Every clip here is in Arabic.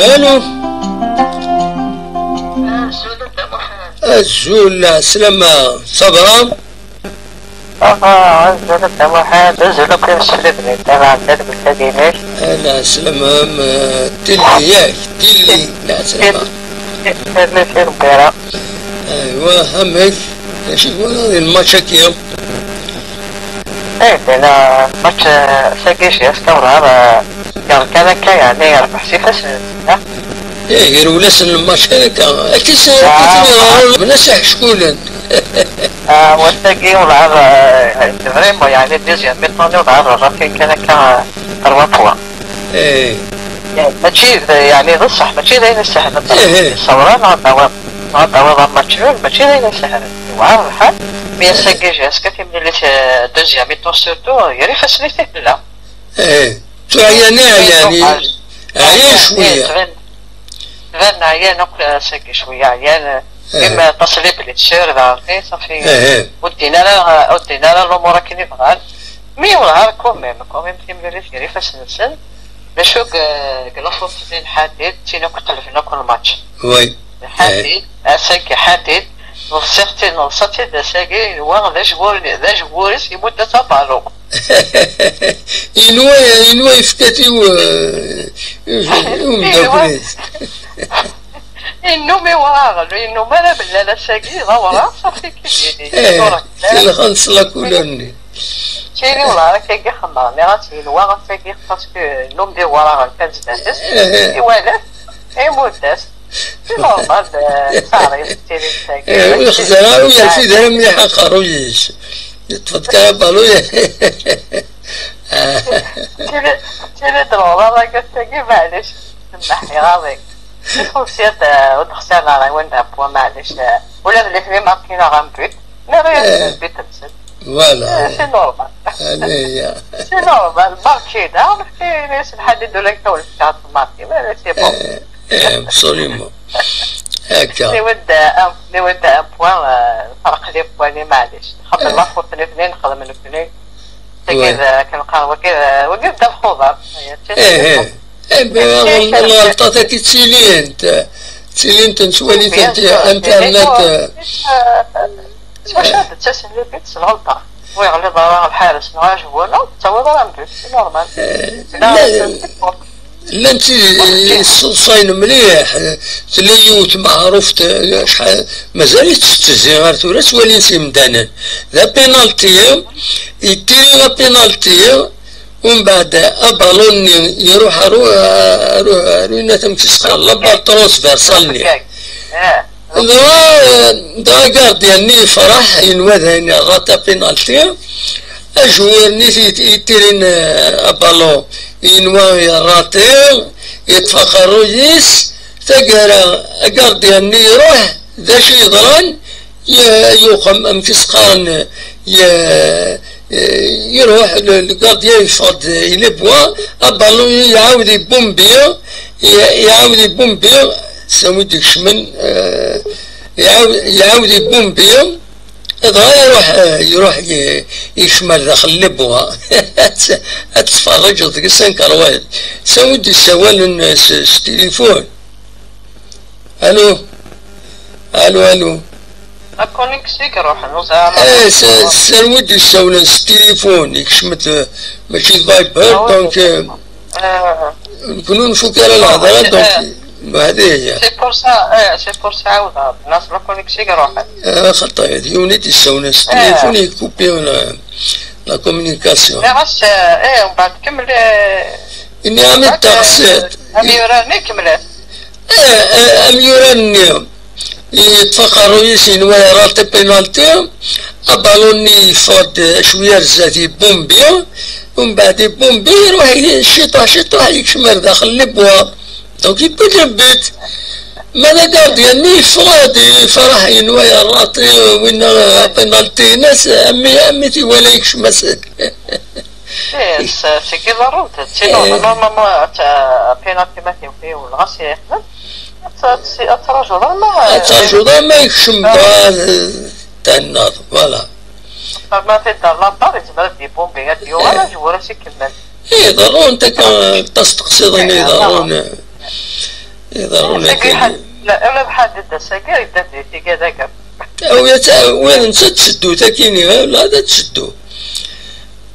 الو زول محمد. الزول سلامة صبرا. زول محمد زول كيف سلبني ترى عندك بالتدينيش. لا سلامة تلي ياك تلي لا سلامة. تلي في ربيرة. ايوا همك ايش يقول هذا الماتش كيف؟ ايه انا ماتش ساقيش يستوعب كان يعني يربح سي حسن. ايه ولاش الماتش هذاك اكيد كيف بنسح شكون والتاقي ولعب فريمون يعني ديزيام ميطوني ولعب الرافي كان أربعة بوا. ايه ماشي يعني بصح ماشي داين السهل الصوران عاد عوض ماتش داين السهل وعارف الحال مي ساقي جاس كثير من اللي دوزيام ميطون سورتو يري فاسليتيه لا. ايه تو عيانة يعني عيان شوية. تبان عيان نقل ساقي شوية عيان إما تصليب اللي تشير ذا صافي ودينا له الأمور كي يبغى مي ولا كوميم تيميري في ريفاس نسن نشوق كلافوت بين حديد تينو كقلفنا كل ماتش وي حديد ساقي حديد نصتي دا ساقي واغ ذا جبوريس يمد تبالو إنوا يفتاتيو ومدابريس إنه ميوراغ إنه ما لا بلا لا ساقي ضورا صافي كيدير كي خنص لا كولوني تيني ولا راك كي خمرني غاتي الواغ ساقي باسكو نوم دي وراغ كان زدانس إيوالا إيموداس نورمال صاري تيني ساقي ويخزرها ويرفي دارا مليحة خرويش يتفكر بالو تيني درورا راك ساقي معليش نحي غاضي خصوصيات ودخسان على وين بوا معليش ولا اللي في ماكينة غنبيت لا غير البيت تمسد فوالا سي نورمال سي نورمال ماركينا في ناس نحددو لك تو البتاع الماركي لا سي بون ابسوليمون هكا نود ان بوان الفرق ديال بواني معليش خاطر الاخر في الاثنين نخدم من الاثنين كذا كنلقى وكذا دا الخضر الغلطة كي تسيلي انت نسولي انت انك واش هذا التسلي بيت الغلطة ويغلي ضرر الحارس نواجه ولا تسوي ضرر نورمال لا انت صاين مليح تليوت معروف شحال مازال تستزي غير تورا تولي انت مدانا ذا بينالتي يديري لا بينالتي ومن بعد ابالون يروح روينا تمكسقر لبال ترونسفيرسالني دا غاردياني فرح ينوذ غاتا بينالتي اجوارني يتيرين ابالون ينوى يراتي يتفخرو يس تقرا غاردياني يروح ذا شي يضرن يوقم امكسقرن يروح الغارديان يفقد يلبوا ابالون يعاود يبومبيا سامي ديك شمن يعاود يبومبيا يروح يشمل داخل اللبوة تتفرج وتقسن كروال سامي دي السوال التليفون الو الكونيكسيك روح نوزع سامي السوال التليفون يكشمت ماشي فايبر دونك نكونو نفوك على الهضرة دونك هذه هي سي بور سا عاودها الناس لا كونيكسيك روحها خطا هذه ونيت السوناس التليفون يكوبيو لا كومونيكاسيون غاس ومن بعد كمل اني عملت تغسيط اميوراني كملت اميوراني يتفخروا يسين ويرات بينالتي ابالوني يفوت شويه رزاتي بومبيو ومن بعد بومبي يروح شطح يكشمر داخل البوا دونك يبدل ماذا غاردياني فرادي فرح ينوى يراتي وين بينالتي ناس اميتي ولا يكشمس سي كي ضروري سينو نورمالمون بينالتي ما فيه والغاس يخدم التراجع ما يكشم تاع النار فوالا ما في الدار لابار يتبرد دي بومبي غادي ولا جوار سي كمل ضروري انت تصدق صيدني ضروري يضرون كاين لا انا بحال دا ساكر يدا في كذاك وين انت تسدو تاكيني ولا هذا تسدو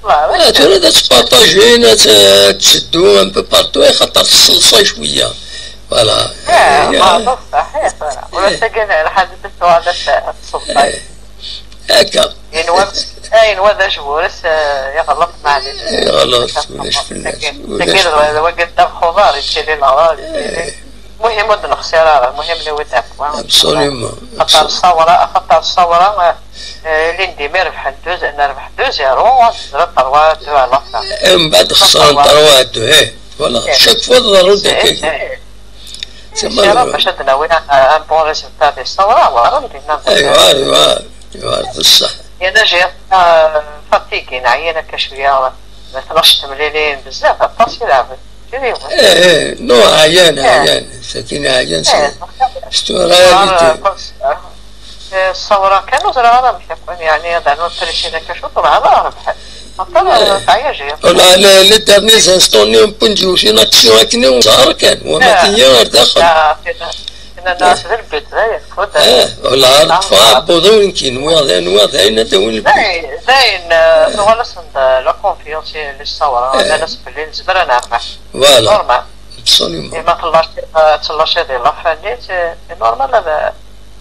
لا ترى تبارطاجينا تسدو ان بو بارتو خاطر الصلصه شويه فوالا ما صحيح ولا ساكن على حد هذا الصلصه هكا وهذا جبورس يغلط معليش يغلط ولاش فلاش ساكن وقت الخضار يشري العوار المهم ود الخسارة المهم اللي ود عفوا ابسوليومون خاطر الصورة اللي ندير ربح ندوز انا ربح 2-0 زرت 3-2 على من بعد خسران 3-2 فوالا شاك فوا ضروري داك تما باش ناويين ان بون ريزولتا ديال الصورة وغندينا ايوا بصح انا جاي فاتيكين عيانك شوية ما 12 تمرينين بزاف الطاس يلعب نو عيان ساكن عيان شتو راه الصورة كانوا زرعنا مش يعني دانو تريشينا كشوط راه ربح طلع تعيا ولا لي دارني زانستوني اون بونجو شي ناتسيون هكني وصار كان وما تيار داخل الناس دربت هاي ولا عرفت فابوضو يمكن واضح هنا تو زين ولا صند لا كونفيونس للصورة الناس بالليل زبر انا ربح فوالا نورمال ابسوليومون ما طلعش هذه لافانيت نورمال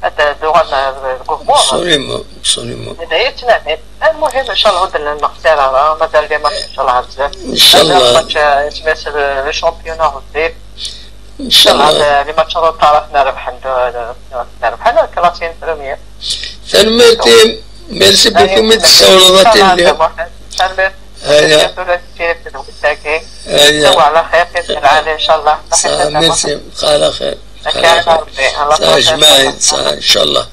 هذا دوغان الكوفمون ابسوليومون بدايتنا المهم ان شاء الله ودنا نختار مازال لي ماتش ان شاء الله بزاف ان شاء الله ماتش يتمثل الشامبيون ودير ان شاء الله لي ماتش طرف نربح انا 30% ثاني ميرسي بوكو من التصاورات اليوم هيا على خير في العالم ان شاء الله ميرسي على خير اجمعين ان شاء الله